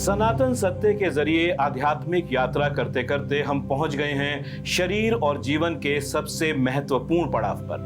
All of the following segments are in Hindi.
सनातन सत्य के जरिए आध्यात्मिक यात्रा करते करते हम पहुंच गए हैं शरीर और जीवन के सबसे महत्वपूर्ण पड़ाव पर।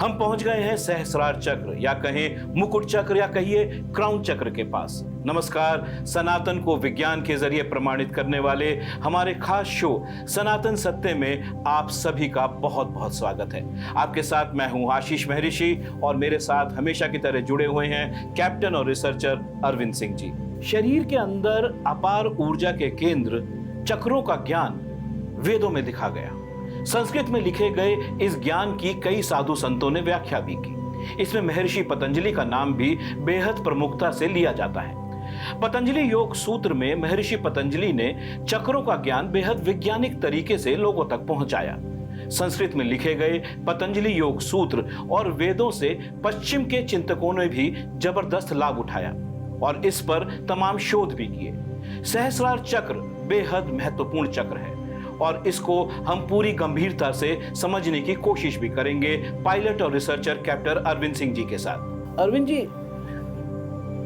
हम पहुंच गए हैं सहस्रार चक्र या कहें मुकुट चक्र या कहिए क्राउन चक्र के पास। नमस्कार, सनातन को विज्ञान के जरिए प्रमाणित करने वाले हमारे खास शो सनातन सत्य में आप सभी का बहुत बहुत स्वागत है। आपके साथ मैं हूं आशीष महर्षि और मेरे साथ हमेशा की तरह जुड़े हुए हैं कैप्टन और रिसर्चर अरविंद सिंह जी। शरीर के अंदर अपार ऊर्जा के केंद्र चक्रों का ज्ञान वेदों में दिखा गया। संस्कृत में लिखे गए इस ज्ञान की कई साधु संतों ने व्याख्या भी की। इसमें महर्षि पतंजलि का नाम भी बेहद प्रमुखता से लिया जाता है। पतंजलि योग सूत्र में महर्षि पतंजलि ने चक्रों का ज्ञान बेहद वैज्ञानिक तरीके से लोगों तक पहुंचाया। संस्कृत में लिखे गए पतंजलि योग सूत्र और वेदों से पश्चिम के चिंतकों ने भी जबरदस्त लाभ उठाया और इस पर तमाम शोध भी किए। सहस्रार चक्र बेहद महत्वपूर्ण चक्र है और इसको हम पूरी गंभीरता से समझने की कोशिश भी करेंगे पायलट और रिसर्चर कैप्टन अरविंद सिंह जी के साथ। अरविंद जी,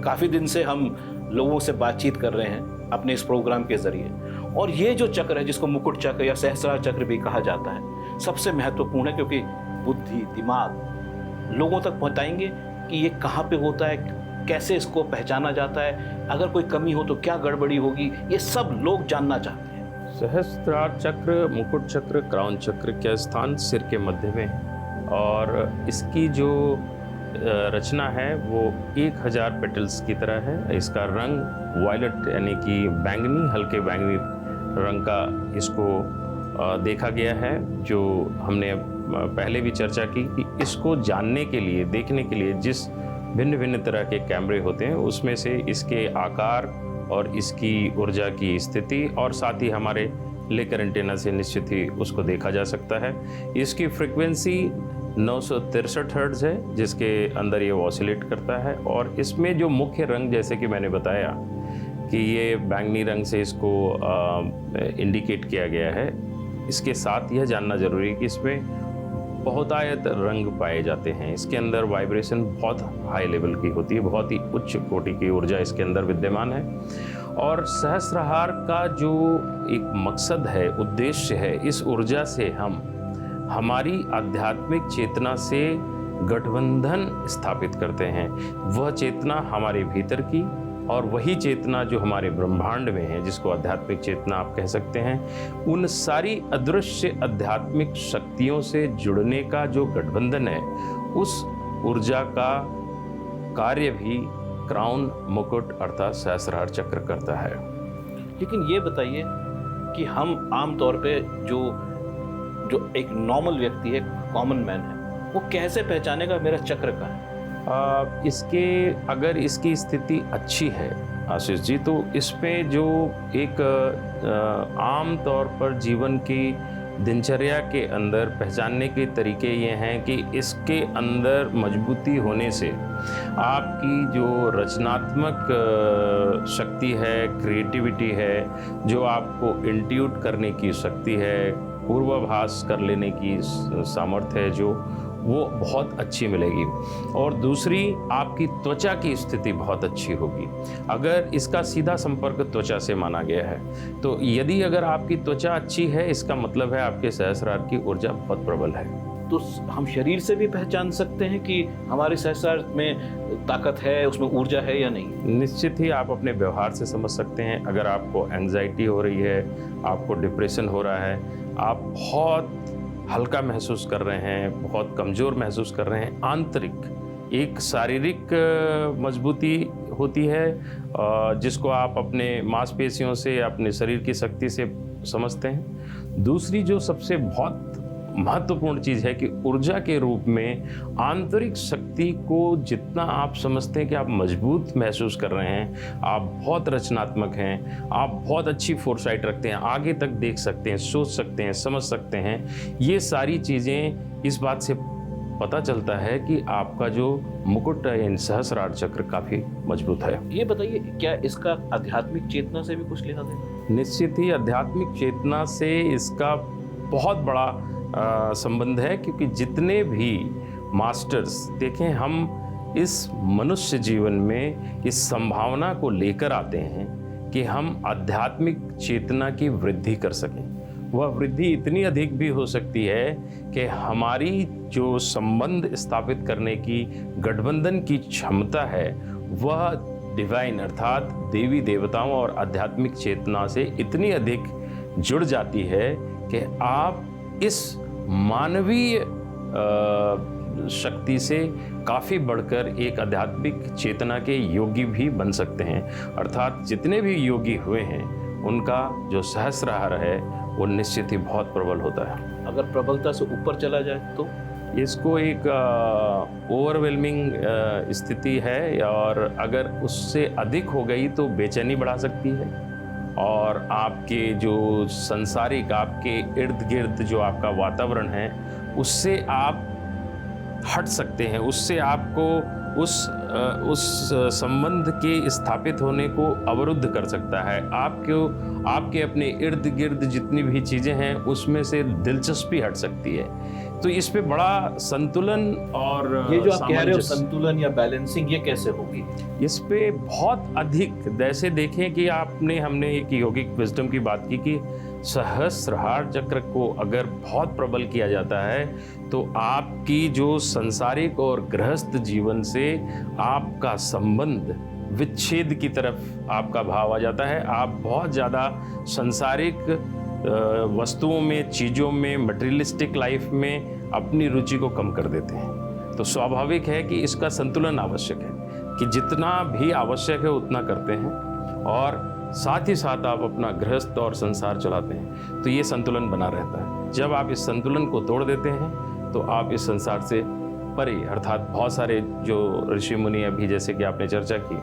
काफी दिन से हम लोगों से बातचीत कर रहे हैं अपने इस प्रोग्राम के जरिए, और ये जो चक्र है जिसको मुकुट चक्र या सहस्रार चक्र भी कहा जाता है सबसे महत्वपूर्ण है, क्योंकि बुद्धि दिमाग लोगों तक पहुंचाएंगे कि ये कहाँ पे होता है, कैसे इसको पहचाना जाता है, अगर कोई कमी हो तो क्या गड़बड़ी होगी, ये सब लोग जानना चाहते हैं। सहस्त्रार चक्र, मुकुट चक्र, क्राउन चक्र का स्थान सिर के मध्य में है और इसकी जो रचना है वो 1000 पेटल्स की तरह है। इसका रंग वायलेट यानी कि बैंगनी, हल्के बैंगनी रंग का इसको देखा गया है। जो हमने पहले भी चर्चा की कि इसको जानने के लिए, देखने के लिए जिस भिन्न भिन्न तरह के कैमरे होते हैं उसमें से इसके आकार और इसकी ऊर्जा की स्थिति और साथ ही हमारे लेकर एंटेना से निश्चित ही उसको देखा जा सकता है। इसकी फ्रीक्वेंसी 963 हर्ट्ज है जिसके अंदर ये ऑसिलेट करता है और इसमें जो मुख्य रंग, जैसे कि मैंने बताया कि ये बैंगनी रंग से इसको इंडिकेट किया गया है। इसके साथ यह जानना जरूरी है कि इसमें बहुतायत रंग पाए जाते हैं। इसके अंदर वाइब्रेशन बहुत हाई लेवल की होती है, बहुत ही उच्च कोटि की ऊर्जा इसके अंदर विद्यमान है। और सहस्रार का जो एक मकसद है, उद्देश्य है, इस ऊर्जा से हम हमारी आध्यात्मिक चेतना से गठबंधन स्थापित करते हैं। वह चेतना हमारे भीतर की और वही चेतना जो हमारे ब्रह्मांड में है, जिसको आध्यात्मिक चेतना आप कह सकते हैं, उन सारी अदृश्य आध्यात्मिक शक्तियों से जुड़ने का जो गठबंधन है, उस ऊर्जा का कार्य भी क्राउन, मुकुट अर्थात सहस्रार चक्र करता है। लेकिन ये बताइए कि हम आमतौर पे जो एक नॉर्मल व्यक्ति है, कॉमन मैन है, वो कैसे पहचानेगा मेरा चक्र का है? अगर इसकी स्थिति अच्छी है आशीष जी, तो इसमें जो एक आम तौर पर जीवन की दिनचर्या के अंदर पहचानने के तरीके ये हैं कि इसके अंदर मजबूती होने से आपकी जो रचनात्मक शक्ति है, क्रिएटिविटी है, जो आपको इंट्यूट करने की शक्ति है, पूर्वाभास कर लेने की सामर्थ्य है, जो वो बहुत अच्छी मिलेगी। और दूसरी, आपकी त्वचा की स्थिति बहुत अच्छी होगी। अगर इसका सीधा संपर्क त्वचा से माना गया है, तो यदि अगर आपकी त्वचा अच्छी है, इसका मतलब है आपके सहस्रार की ऊर्जा बहुत प्रबल है। तो हम शरीर से भी पहचान सकते हैं कि हमारे सहस्रार में ताकत है, उसमें ऊर्जा है या नहीं? निश्चित ही आप अपने व्यवहार से समझ सकते हैं। अगर आपको एंजाइटी हो रही है, आपको डिप्रेशन हो रहा है, आप बहुत हल्का महसूस कर रहे हैं, बहुत कमज़ोर महसूस कर रहे हैं, आंतरिक एक शारीरिक मजबूती होती है जिसको आप अपने मांसपेशियों से, अपने शरीर की शक्ति से समझते हैं। दूसरी जो सबसे बहुत महत्वपूर्ण चीज़ है कि ऊर्जा के रूप में आंतरिक शक्ति को जितना आप समझते हैं कि आप मजबूत महसूस कर रहे हैं, आप बहुत रचनात्मक हैं, आप बहुत अच्छी फोरसाइट रखते हैं, आगे तक देख सकते हैं, सोच सकते हैं, समझ सकते हैं, ये सारी चीज़ें इस बात से पता चलता है कि आपका जो मुकुट है, सहस्रार चक्र काफ़ी मजबूत है। ये बताइए, क्या इसका आध्यात्मिक चेतना से भी कुछ लेना देना? निश्चित ही आध्यात्मिक चेतना से इसका बहुत बड़ा संबंध है, क्योंकि जितने भी मास्टर्स देखें, हम इस मनुष्य जीवन में इस संभावना को लेकर आते हैं कि हम आध्यात्मिक चेतना की वृद्धि कर सकें। वह वृद्धि इतनी अधिक भी हो सकती है कि हमारी जो संबंध स्थापित करने की गठबंधन की क्षमता है वह डिवाइन अर्थात देवी देवताओं और आध्यात्मिक चेतना से इतनी अधिक जुड़ जाती है कि आप इस मानवीय शक्ति से काफ़ी बढ़कर एक आध्यात्मिक चेतना के योगी भी बन सकते हैं। अर्थात जितने भी योगी हुए हैं उनका जो सहस्रार है वो निश्चित ही बहुत प्रबल होता है। अगर प्रबलता से ऊपर चला जाए तो इसको एक ओवरवेलमिंग स्थिति है, और अगर उससे अधिक हो गई तो बेचैनी बढ़ा सकती है, और आपके जो संसारिक आपके इर्द गिर्द जो आपका वातावरण है उससे आप हट सकते हैं, उससे आपको उस संबंध के स्थापित होने को अवरुद्ध कर सकता है। आपके अपने इर्द गिर्द जितनी भी चीज़ें हैं उसमें से दिलचस्पी हट सकती है। तो इस पे बड़ा संतुलन और ये जो आप कह रहे हो संतुलन या बैलेंसिंग, ये कैसे होगी? इस पे बहुत अधिक, जैसे देखें कि हमने एक यौगिक विजडम की बात की कि सहस्रहार चक्र को अगर बहुत प्रबल किया जाता है तो आपकी जो संसारिक और गृहस्थ जीवन से आपका संबंध विच्छेद की तरफ आपका भाव आ जाता है। आप बहुत ज़्यादा संसारिक वस्तुओं में, चीज़ों में, मटेरियलिस्टिक लाइफ में अपनी रुचि को कम कर देते हैं। तो स्वाभाविक है कि इसका संतुलन आवश्यक है कि जितना भी आवश्यक है उतना करते हैं और साथ ही साथ आप अपना गृहस्थ और संसार चलाते हैं, तो ये संतुलन बना रहता है। जब आप इस संतुलन को तोड़ देते हैं तो आप इस संसार से परे, अर्थात बहुत सारे जो ऋषि मुनि अभी जैसे कि आपने चर्चा की,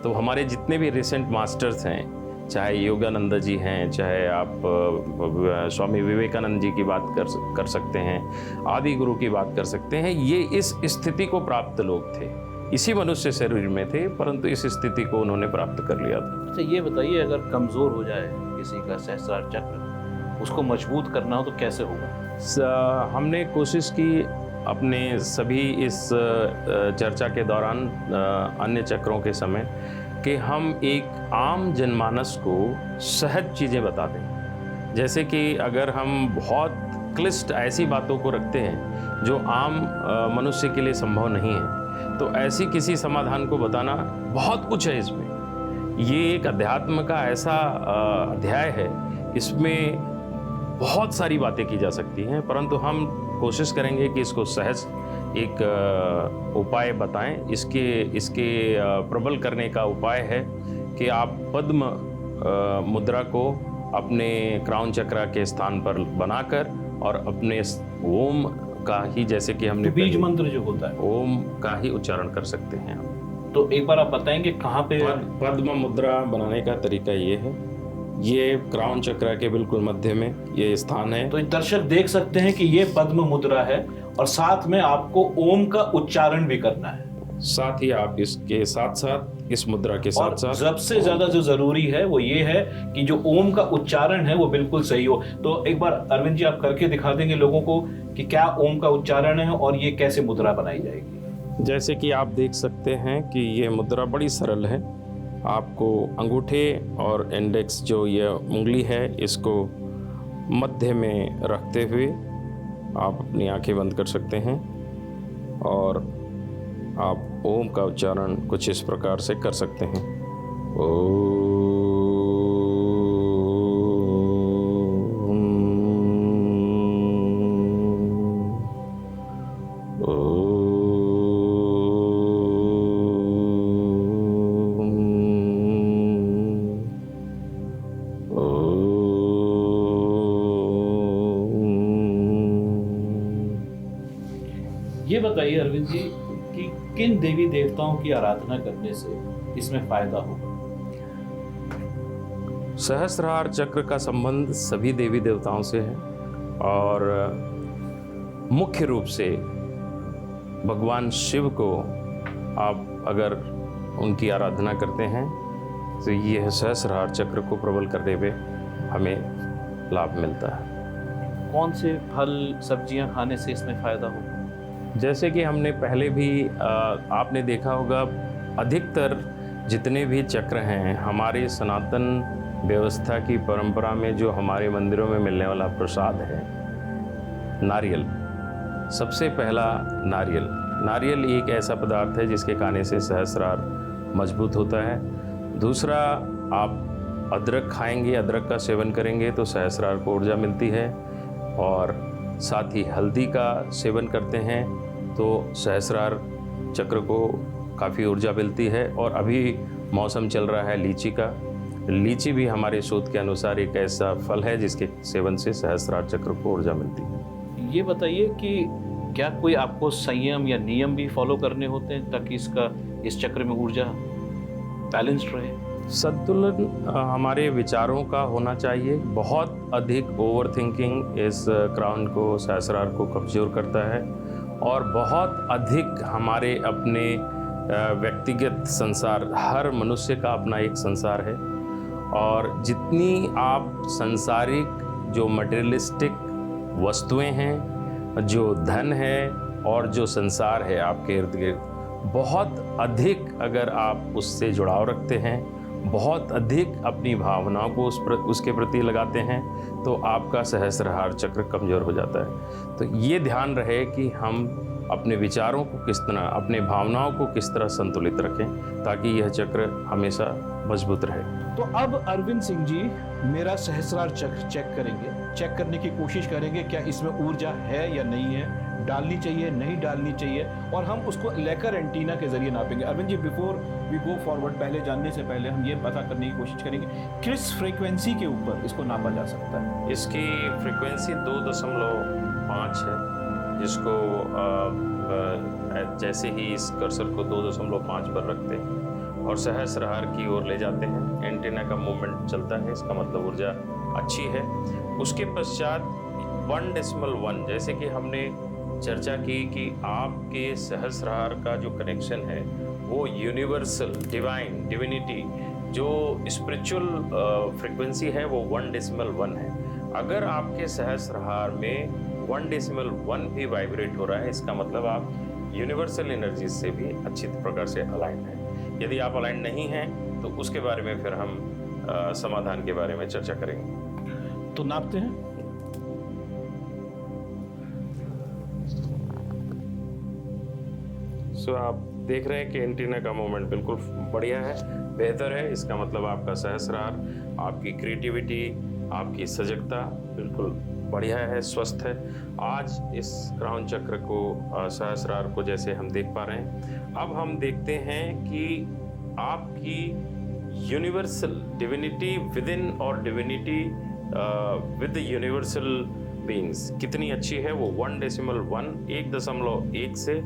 तो हमारे जितने भी रिसेंट मास्टर्स हैं, चाहे योगानंद जी हैं, चाहे आप स्वामी विवेकानंद जी की बात कर सकते हैं, आदि गुरु की बात कर सकते हैं, ये इस स्थिति को प्राप्त लोग थे, इसी मनुष्य शरीर में थे, परंतु इस स्थिति को उन्होंने प्राप्त कर लिया था। अच्छा, ये बताइए, अगर कमज़ोर हो जाए किसी का सहस्रार चक्र, उसको मजबूत करना हो तो कैसे होगा? हमने कोशिश की अपने सभी इस चर्चा के दौरान अन्य चक्रों के समय कि हम एक आम जनमानस को सहज चीज़ें बता दें। जैसे कि अगर हम बहुत क्लिष्ट ऐसी बातों को रखते हैं जो आम मनुष्य के लिए संभव नहीं है, तो ऐसी किसी समाधान को बताना, बहुत कुछ है इसमें। ये एक अध्यात्म का ऐसा अध्याय है, इसमें बहुत सारी बातें की जा सकती हैं, परंतु हम कोशिश करेंगे कि इसको सहज एक उपाय बताएं। इसके प्रबल करने का उपाय है कि आप पद्म मुद्रा को अपने क्राउन चक्र के स्थान पर बनाकर और अपने ओम का ही, जैसे कि हमने बीज मंत्र जो होता है, ओम का ही उच्चारण कर सकते हैं आप। तो एक बार आप बताएंगे कहाँ पे? पद्म मुद्रा बनाने का तरीका ये है, ये क्राउन चक्र के बिल्कुल मध्य में ये स्थान है। तो दर्शक देख सकते हैं कि ये पद्म मुद्रा है और साथ में आपको ओम का उच्चारण भी करना है। साथ ही आप इसके साथ साथ इस मुद्रा के साथ साथ सबसे ज्यादा जो जरूरी है वो ये है कि जो ओम का उच्चारण है वो बिल्कुल सही हो। तो एक बार अरविंद जी आप करके दिखा देंगे लोगों को कि क्या ओम का उच्चारण है और ये कैसे मुद्रा बनाई जाएगी? जैसे कि आप देख सकते हैं कि ये मुद्रा बड़ी सरल है। आपको अंगूठे और इंडेक्स जो ये उंगली है इसको मध्य में रखते हुए आप अपनी आंखें बंद कर सकते हैं और आप ओम का उच्चारण कुछ इस प्रकार से कर सकते हैं। ये बताइए अरविंद जी कि किन देवी देवताओं की आराधना करने से इसमें फायदा होगा? सहस्रार चक्र का संबंध सभी देवी देवताओं से है और मुख्य रूप से भगवान शिव को आप अगर उनकी आराधना करते हैं तो ये सहस्रार चक्र को प्रबल करने में हमें लाभ मिलता है। कौन से फल सब्जियां खाने से इसमें फायदा होगा? जैसे कि हमने पहले भी आपने देखा होगा, अधिकतर जितने भी चक्र हैं, हमारे सनातन व्यवस्था की परंपरा में जो हमारे मंदिरों में मिलने वाला प्रसाद है, नारियल। सबसे पहला नारियल। नारियल एक ऐसा पदार्थ है जिसके खाने से सहस्रार मजबूत होता है। दूसरा, आप अदरक खाएंगे, अदरक का सेवन करेंगे तो सहस्रार को ऊर्जा मिलती है। और साथ ही हल्दी का सेवन करते हैं तो सहस्रार चक्र को काफ़ी ऊर्जा मिलती है। और अभी मौसम चल रहा है लीची का। लीची भी हमारे शोध के अनुसार एक ऐसा फल है जिसके सेवन से सहस्रार चक्र को ऊर्जा मिलती है। ये बताइए कि क्या कोई आपको संयम या नियम भी फॉलो करने होते हैं ताकि इस चक्र में ऊर्जा बैलेंस्ड रहे? संतुलन हमारे विचारों का होना चाहिए। बहुत अधिक ओवर थिंकिंग इस क्राउन को, सहस्रार को कमजोर करता है। और बहुत अधिक हमारे अपने व्यक्तिगत संसार, हर मनुष्य का अपना एक संसार है। और जितनी आप सांसारिक जो मटेरियलिस्टिक वस्तुएं हैं, जो धन है और जो संसार है आपके इर्द गिर्द, बहुत अधिक अगर आप उससे जुड़ाव रखते हैं, बहुत अधिक अपनी भावनाओं को उसके प्रति लगाते हैं, तो आपका सहस्रार चक्र कमज़ोर हो जाता है। तो ये ध्यान रहे कि हम अपने विचारों को किस तरह, अपने भावनाओं को किस तरह संतुलित रखें ताकि यह चक्र हमेशा मजबूत रहे। तो अब अरविंद सिंह जी मेरा सहस्रार चक्र चेक करेंगे, चेक करने की कोशिश करेंगे क्या इसमें ऊर्जा है या नहीं है, डालनी चाहिए नहीं डालनी चाहिए, और हम उसको लेकर एंटीना के जरिए नापेंगे। Arvind ji, before we go forward, पहले जानने से पहले हम ये पता करने की कोशिश करेंगे किस फ्रीक्वेंसी के ऊपर इसको नापा जा सकता है। इसकी फ्रीक्वेंसी 2.5 है, जिसको जैसे ही इस कर्सर को 2.5 पर रखते हैं और सहस्रार की ओर ले जाते हैं, एंटीना का मूवमेंट चलता है, इसका मतलब ऊर्जा अच्छी है। उसके पश्चात 1.1, जैसे कि हमने चर्चा की कि आपके सहस्रार का जो कनेक्शन है वो यूनिवर्सल डिवाइन डिविनिटी जो स्पिरिचुअल फ्रीक्वेंसी है वो 1.1 है। अगर आपके सहस्रार में 1.1 भी वाइब्रेट हो रहा है, इसका मतलब आप यूनिवर्सल एनर्जी से भी अच्छी प्रकार से अलाइन है। यदि आप अलाइन नहीं हैं तो उसके बारे में फिर हम समाधान के बारे में चर्चा करेंगे। तो नापते हैं। सो आप देख रहे हैं कि एंटीना का मूवमेंट बिल्कुल बढ़िया है, बेहतर है। इसका मतलब आपका सहस्रार, आपकी क्रिएटिविटी, आपकी सजगता बिल्कुल बढ़िया है, स्वस्थ है। आज इस क्राउन चक्र को, सहस्रार को जैसे हम देख पा रहे हैं, अब हम देखते हैं कि आपकी यूनिवर्सल डिविनिटी विद इन और डिविनिटी विद यूनिवर्सल बीइंग्स कितनी अच्छी है। वो 1.1 से,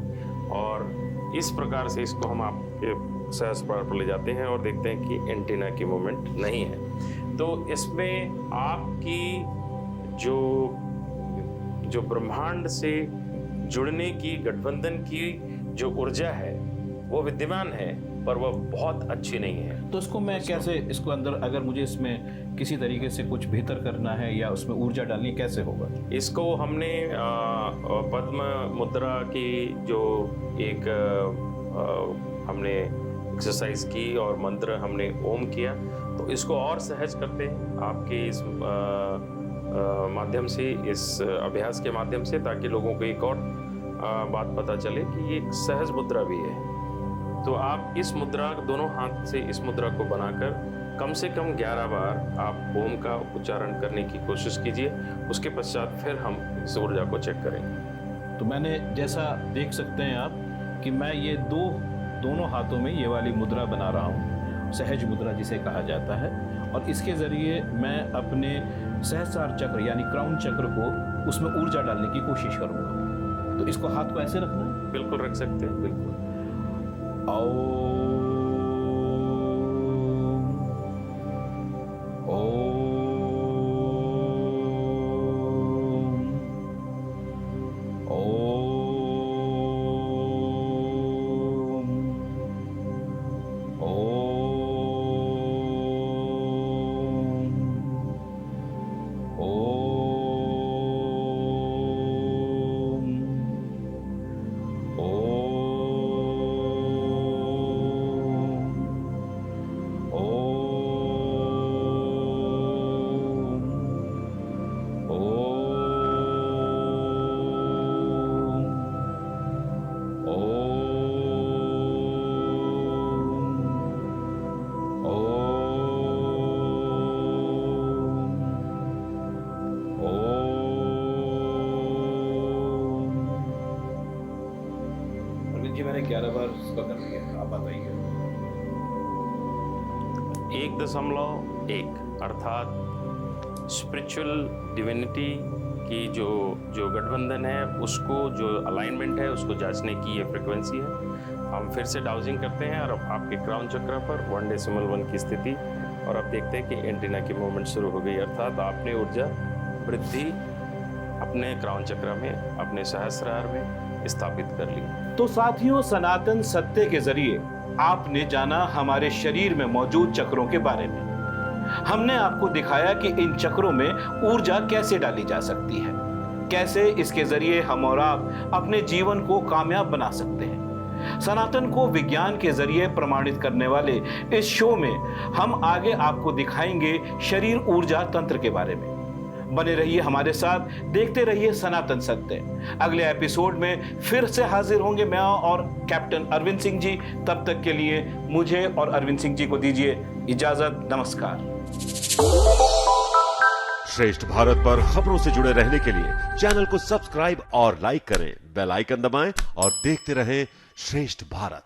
और इस प्रकार से इसको हम आपके सहस्रार पर ले जाते हैं और देखते हैं कि एंटीना की मूवमेंट नहीं है। तो इसमें आपकी जो ब्रह्मांड से जुड़ने की, गठबंधन की जो ऊर्जा है वो विद्यमान है, पर वह बहुत अच्छी नहीं है। तो इसको मैं कैसे, इसको अंदर अगर मुझे इसमें किसी तरीके से कुछ बेहतर करना है या उसमें ऊर्जा डालनी, कैसे होगा? इसको हमने पद्म मुद्रा की जो एक हमने एक्सरसाइज की और मंत्र हमने ओम किया, तो इसको और सहज करते हैं आपके इस माध्यम से, इस अभ्यास के माध्यम से, ताकि लोगों को एक और बात पता चले कि ये एक सहज मुद्रा भी है। तो आप इस मुद्रा, दोनों हाथ से इस मुद्रा को बनाकर कम से कम 11 बार आप ओम का उच्चारण करने की कोशिश कीजिए। उसके पश्चात फिर हम इस ऊर्जा को चेक करेंगे। तो मैंने जैसा देख सकते हैं आप कि मैं ये दोनों हाथों में ये वाली मुद्रा बना रहा हूँ, सहज मुद्रा जिसे कहा जाता है, और इसके ज़रिए मैं अपने सहस्रार चक्र यानी क्राउन चक्र को उसमें ऊर्जा डालने की कोशिश करूँगा। तो इसको हाथ को ऐसे रखना है? बिल्कुल रख सकते हैं, बिल्कुल। मैंने 11 बार इसका कर लिया, आप बताइए। 1.1 अर्थात स्पिरिचुअल डिविनिटी की जो गठबंधन है, उसको जो अलाइनमेंट है उसको जांचने की ये फ्रिक्वेंसी है। हम फिर से डाउजिंग करते हैं और अब आपके क्राउन चक्र पर 1.1 की स्थिति, और अब देखते हैं कि एंटीना की मूवमेंट शुरू हो गई, अर्थात आपने ऊर्जा वृद्धि अपने क्राउन चक्र में, अपने सहस्रार में स्थापित कर ली। तो साथियों, सनातन सत्य के जरिए आपने जाना हमारे शरीर में मौजूद चक्रों के बारे में। हमने आपको दिखाया कि इन चक्रों में ऊर्जा कैसे डाली जा सकती है, कैसे इसके जरिए हम और आप अपने जीवन को कामयाब बना सकते हैं। सनातन को विज्ञान के जरिए प्रमाणित करने वाले इस शो में हम आगे आपको दिखाएंगे शरीर ऊर्जा तंत्र के बारे में। बने रहिए हमारे साथ, देखते रहिए सनातन सत्य। अगले एपिसोड में फिर से हाजिर होंगे मैं और कैप्टन अरविंद सिंह जी। तब तक के लिए मुझे और अरविंद सिंह जी को दीजिए इजाजत। नमस्कार। श्रेष्ठ भारत पर खबरों से जुड़े रहने के लिए चैनल को सब्सक्राइब और लाइक करें, बेल आइकन दबाएं और देखते रहें श्रेष्ठ भारत।